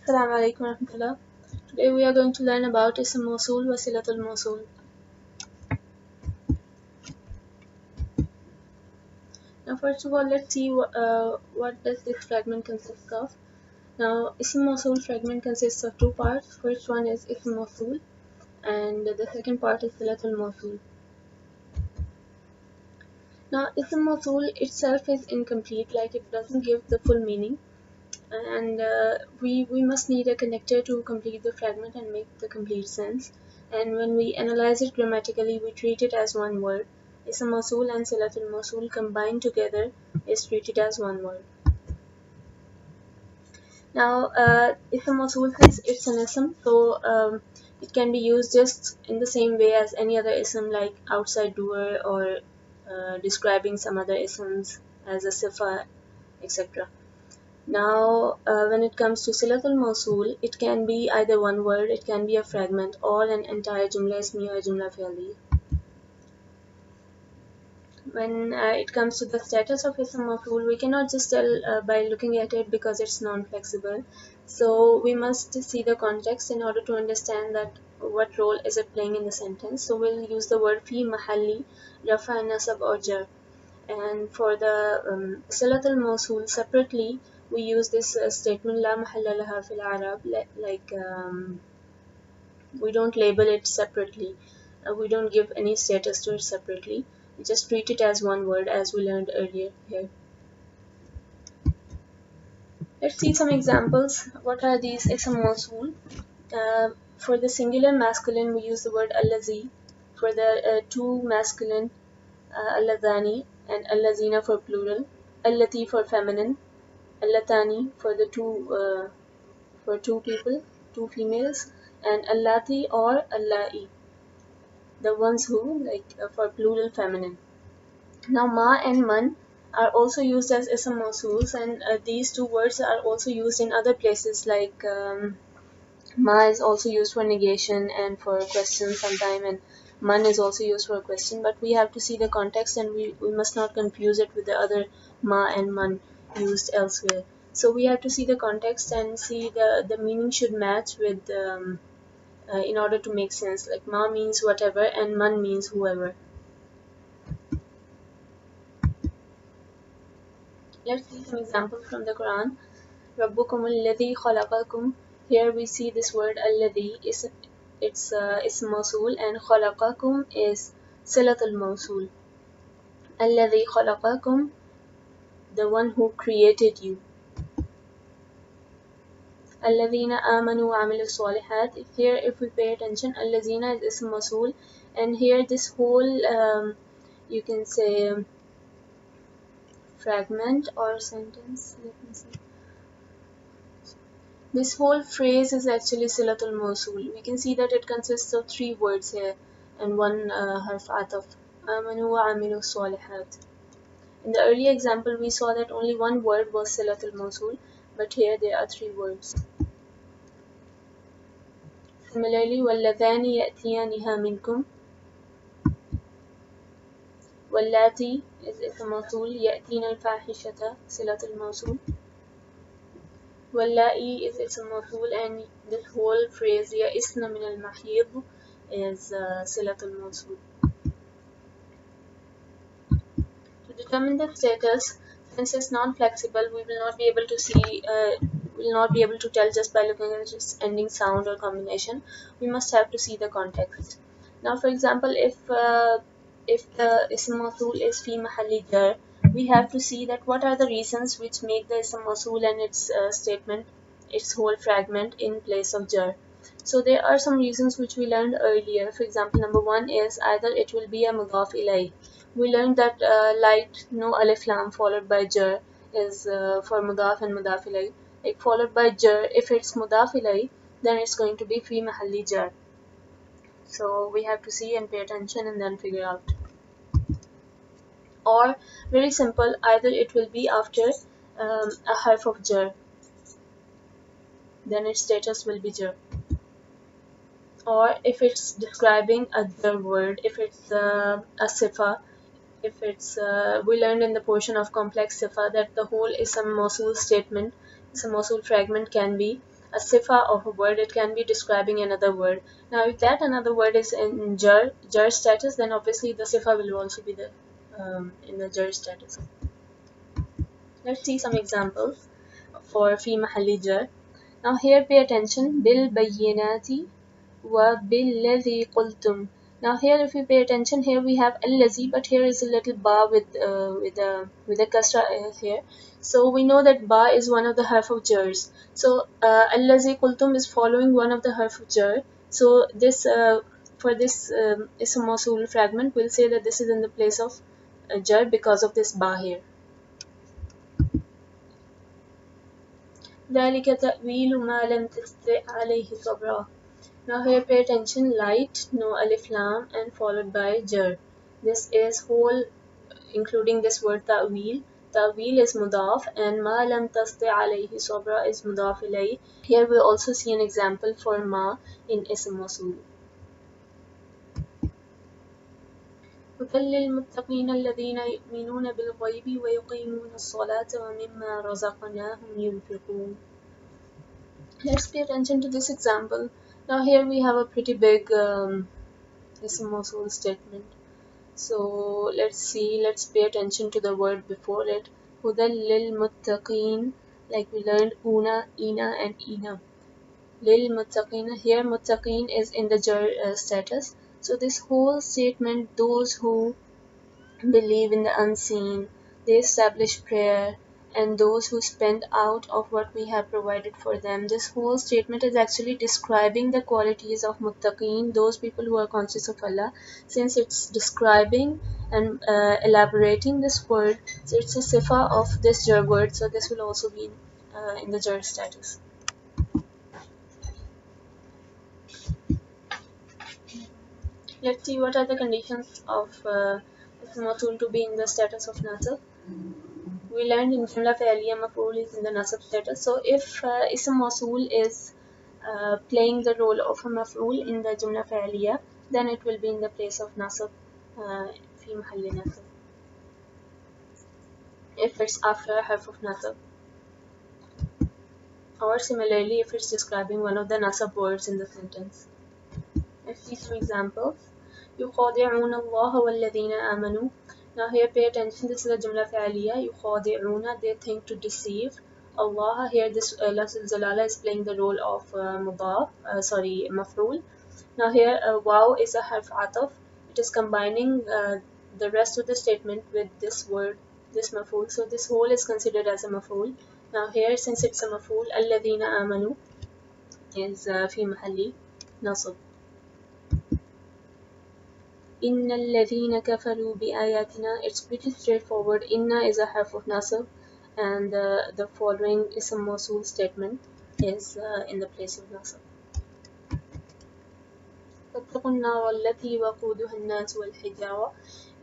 Assalamu alaikum warahmatullah. Today we are going to learn about Ism Mowsool wa Silatul Mowsool. Now first of all, let's see what does this fragment consist of. Now Ism Mowsool fragment consists of two parts. First one is Ism Mowsool and the second part is Silatul Mowsool. Now Ism Mowsool itself is incomplete, like it doesn't give the full meaning, and we must need a connector to complete the fragment and make the complete sense. And when we analyze it grammatically, we treat it as one word. Ism Mowsool and Silatul Mowsool combined together is treated as one word. Now Ism Mowsool, since it's an ism, so it can be used just in the same way as any other ism, like outside doer or describing some other isms as a sifa, etc. Now, when it comes to Silatul Mowsool, it can be either one word, it can be a fragment, or an entire Jumla Ismiya or Jumla Fi'liya. When it comes to the status of Ism Mowsool, we cannot just tell by looking at it because it's non-flexible. So we must see the context in order to understand that what role is it playing in the sentence. So we'll use the word fi mahalli, rafa, nasab or jar. And for the Silatul Mowsool separately, we use this statement la mahalla laha fil Arab, like we don't label it separately, we don't give any status to it separately, we just treat it as one word as we learned earlier here. Let's see some examples. What are these Ism Mowsool? For the singular masculine, we use the word allazi. For the two masculine, alladhani, and allazina for plural, allati for feminine, allatani for the two people, two females, and allati or allai, the ones who, like for plural feminine. Now ma and man are also used as ism mawsools, and these two words are also used in other places, like ma is also used for negation and for question sometime, and man is also used for a question, but we have to see the context, and we must not confuse it with the other ma and man used elsewhere. So we have to see the context and see the meaning should match with in order to make sense. Like ma means whatever and man means whoever. Let's see some examples from the Quran. Rabbukum alladhi khalaqakum. Here we see this word alladhi is it's mawsool, and khalaqakum is silatul mawsool. Alladhi khalaqakum, the one who created you. Alladhina amanu wa amilu salihat. Here if we pay attention, alladhina is ism mawsool, and here this whole you can say fragment or sentence, let me see. This whole phrase is actually Silatul Mawsool. We can see that it consists of three words here and one harf ataf. Amanu wa amilu salihat. In the earlier example, we saw that only one word was Silatul Mawsool, but here there are three words. Similarly, وَاللَّذَانِ يَأْتِيَانِهَا مِنْكُمْ. وَاللَّاتِي is ism mawsool. يَأْتِينَ الْفَاحِشَةَ Silatul Mawsool. Wallahi is ism mawsool, and this whole phrase ya'isna min al-mahid is silatul mawsool. To determine the status, since it's non-flexible, we will not be able to see, will not be able to tell just by looking at its ending sound or combination. We must have to see the context. Now, for example, if the ism mawsool is fi mahalli jar, we have to see that what are the reasons which make the ism mawsool and its statement, its whole fragment in place of jar. So there are some reasons which we learned earlier. For example, number one is either it will be a mudaf ilay. We learned that light, no alif lam followed by jar is for mudaf and mudaf ilay. Like followed by jar, if it's mudaf ilay, then it's going to be fi mahalli jar. So we have to see and pay attention and then figure out. Or very simple, either it will be after a harf of jar, then its status will be jar. Or if it's describing a jar word, if it's a sifa, if it's we learned in the portion of complex sifa that the whole ism mawsool statement, ism mawsool fragment can be a sifa of a word, it can be describing another word. Now if that another word is in jar status, then obviously the sifa will also be the in the jar status. Let's see some examples for fi mahalli jar. Now here pay attention, bil bayyinati wa billadhi qultum. Now here if you pay attention, here we have allazi, but here is a little ba with a kasra here. So we know that ba is one of the harf of jars. So allazi qultum is following one of the harf of jar. So this for this ism mawsool fragment, we'll say that this is in the place of jar because of this ba here. ذلك تأويل ما لم تستطع عليه صبرا. Now here pay attention, light, no alif lam and followed by jar. This is whole including this word ta'wil. Ta'wil is mudaf and ma lam tasti alayhi sabra is mudaf ilayh. Here we also see an example for ma in ism mawsool. هدى للمتقين الذين يؤمنون بالغيب ويقيمون الصلاة ومما رزقناهم ينفقون. Let's pay attention to this example. Now here we have a pretty big ism mawsool statement. So let's pay attention to the word before it. Hudal lil muttaqeen, like we learned una, ina and ina. Lil muttaqeen, here muttaqeen is in the jar status. So this whole statement, those who believe in the unseen, they establish prayer, and those who spend out of what we have provided for them. This whole statement is actually describing the qualities of muttaqeen, those people who are conscious of Allah. Since it's describing and elaborating this word, so it's a sifa of this jar word, so this will also be in the jar status. Let's see what are the conditions of ism mawsool to be in the status of nasab. We learned in Jumla Fi'liya Maf'ul is in the Nasab status. So if Ism Mawsool is playing the role of a Maf'ul in the Jumla Fi'liya, then it will be in the place of Nasab fi Mahalli Nasab. If it's after a harf of Nasab. Or similarly, if it's describing one of the Nasab words in the sentence. Let's see some examples. يخادعون الله والذين آمنوا. Now here pay attention, this is a Jumla Fi'liya. يخادعون, they think to deceive. Allah, here this Lafz al-Jalala is playing the role of maf'ul. Now here wow is a harf ataf. It is combining the rest of the statement with this word, this maf'ul. So this whole is considered as a maf'ul. Now here, since it's a maf'ul, الذين آمنوا is fi mahalli nasab. Inna alladhina kafaru bi ayatina. It's pretty straightforward. Inna is a harf of nasab, and the following ism mawsool statement is in the place of nasab. فاتقوا النار التي وقودها الناس والحجارة.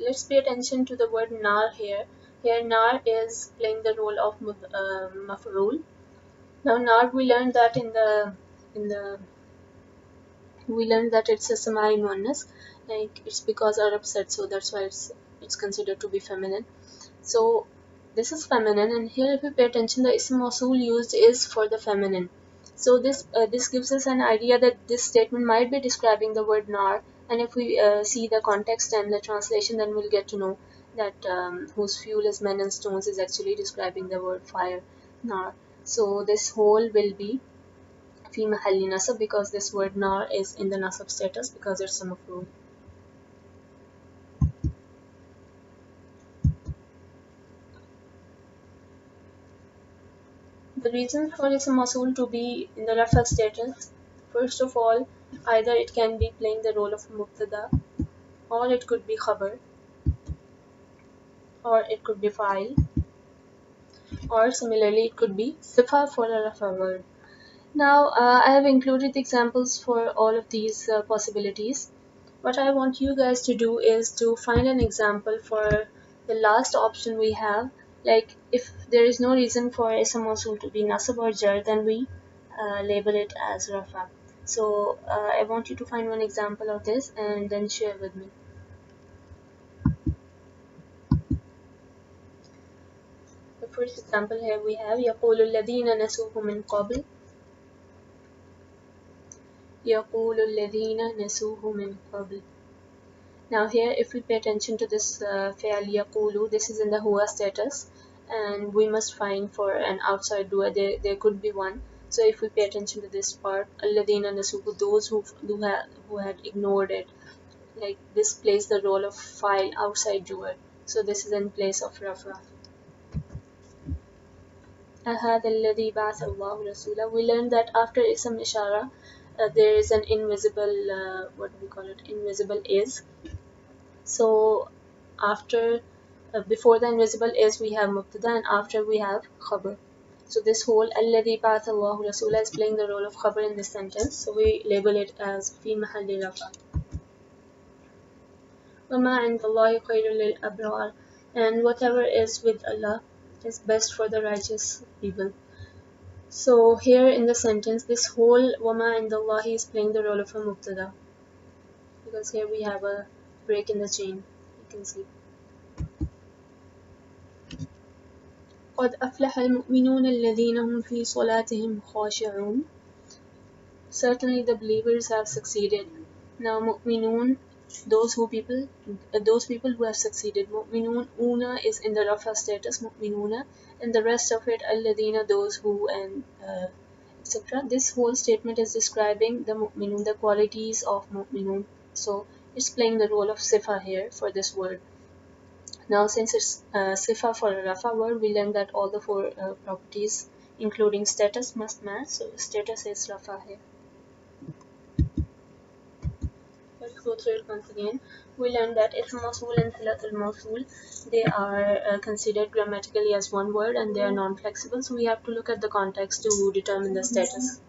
Let's pay attention to the word nar here. Here nar is playing the role of maf'ul. Now nar, we learned that we learned that it's a samai muannas, like it's because Arab said so, that's why it's considered to be feminine. So this is feminine, and here if you pay attention, the ism mawsool used is for the feminine. So this gives us an idea that this statement might be describing the word nar, and if we see the context and the translation, then we'll get to know that whose fuel is men and stones is actually describing the word fire, nar. So this whole will be fi mahalli nasab, because this word nar is in the nasab status because it's a maf'ul. The reason for ism mawsool to be in the rafa status, first of all, either it can be playing the role of mubtada, or it could be khabar, or it could be fa'il, or similarly it could be sifa for a rafa word. Now I have included examples for all of these possibilities. What I want you guys to do is to find an example for the last option we have. Like if there is no reason for ism mawsool to be nasab or jar, then we label it as rafa. So I want you to find one example of this and then share with me. The first example here we have يقول الذين نسوه من قبل. يقول الذين نسوه من قبل. Now here if we pay attention to this فعل يقول, this is in the huwa status, and we must find for an outside doer there could be one. So if we pay attention to this part, الذين نسوه, those who had ignored it, like this plays the role of file outside doer. So this is in place of rafa. هذا الذي بعث الله رسولا. We learned that after ism ishara there is an invisible what do we call it, invisible is. So after before the invisible is we have mubtada, and after we have khabar. So this whole الذي بعث الله رسولا is playing the role of khabar in this sentence, so we label it as في محل رفع. وما عند الله خير للأبرار, and whatever is with Allah is best for the righteous people. So here in the sentence, this whole وما عند الله is playing the role of a mubtada, because here we have a break in the chain, you can see. قد أفلح المؤمنون الذين هم في صلاتهم خاشعون. Certainly the believers have succeeded. Now mu'minun, those people who have succeeded. Mu'minun, una is in the rafa status, mu'minuna, and the rest of it alladhina, those who, and etc. This whole statement is describing the mu'minun, the qualities of mu'minun. So it's playing the role of sifa here for this word. Now since it's sifa for a rafa word, we learned that all the four properties including status must match. So status is rafa here. Let's go through it once again. We learned that Ism Mowsool and Silatul Mowsool, they are considered grammatically as one word, and they are non-flexible. So we have to look at the context to determine the status.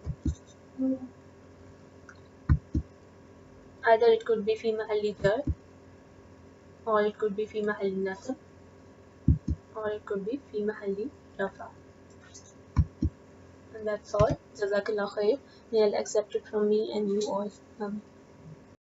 Either it could be fi mahalli jar, or it could be fi mahalli nasab, or it could be fi mahalli rafa. And that's all. Jazakallah khair. May Allah accept it from me and you all.